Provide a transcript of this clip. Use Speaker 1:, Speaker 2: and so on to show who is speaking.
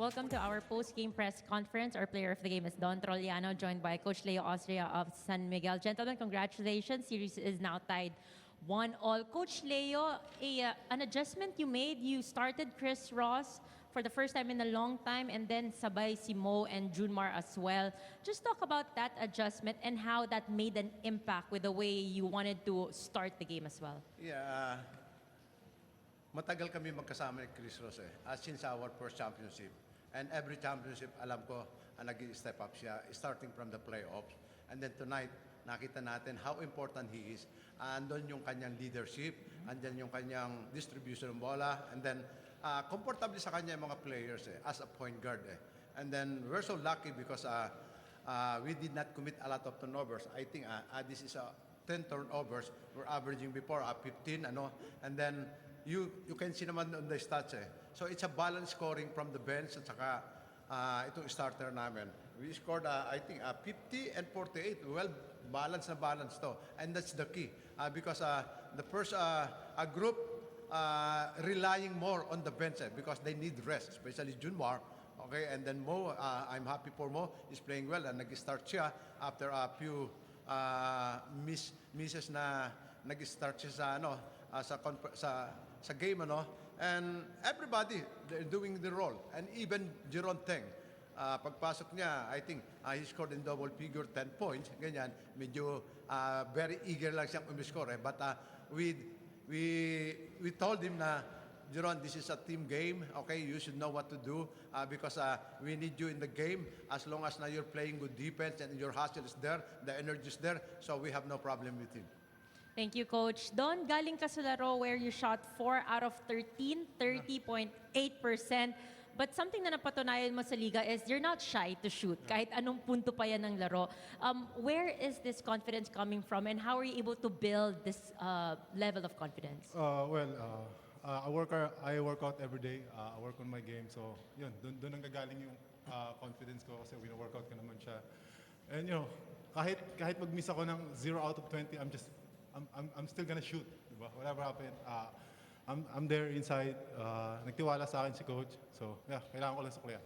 Speaker 1: Welcome to our post-game press conference. Our player of the game is Don Trolliano, joined by Coach Leo Austria of San Miguel. Gentlemen, congratulations. Series is now tied 1-1. Coach Leo, an adjustment you made. You started Chris Ross for the first time in a long time, and then sabay si Mo and Junmar as well. Just talk about that adjustment and how that made an impact with the way you wanted to start the game as well.
Speaker 2: Yeah, matagal kami magkasama ni Chris Ross since our first championship. And every championship, alam ko, nag-step up siya, starting from the playoffs. And then tonight, nakita natin how important he is. Andun yung kanyang leadership, andyan yung kanyang distribution ng bola, and then comfortable sa kanya yung mga players as a point guard. And then we're so lucky because we did not commit a lot of turnovers. I think this is 10 turnovers. We're averaging before 15, and then you can see naman on the stats. So it's a balanced scoring from the bench at saka itong starter namin. We scored, I think, 50 and 48. Well, balance na balance to. And that's the key. Because the first group relying more on the bench because they need rest, especially Junmar. Okay, and then Mo, I'm happy for Mo. He's playing well and nag-start siya after a few misses na nag-start siya sa game, and everybody, they're doing the role. And even Jeron Teng, pagpasok niya, I think he scored in double figure, 10 points, ganyan. Medyo very eager lang siyang umiscore. But we told him na, Jeron, this is a team game, okay? You should know what to do because we need you in the game as long as now you're playing good defense and your hustle is there, the energy is there, so we have no problem with him.
Speaker 1: Thank you, Coach. Don, galing ka sa laro where you shot 4 out of 13, 30.8%. But something na napatunayan mo sa liga is you're not shy to shoot, kahit anong punto pa yan ng laro. Where is this confidence coming from and how are you able to build this level of confidence?
Speaker 3: I work out every day. I work on my game. So, yun, doon ang gagaling yung confidence ko kasi wino-workout ko naman siya. And kahit mag-miss ako ng 0 out of 20, I'm still gonna shoot, diba? Whatever happened, I'm there inside. Nagtiwala sa akin si coach. So, yeah, kailangan ko lang suklihan.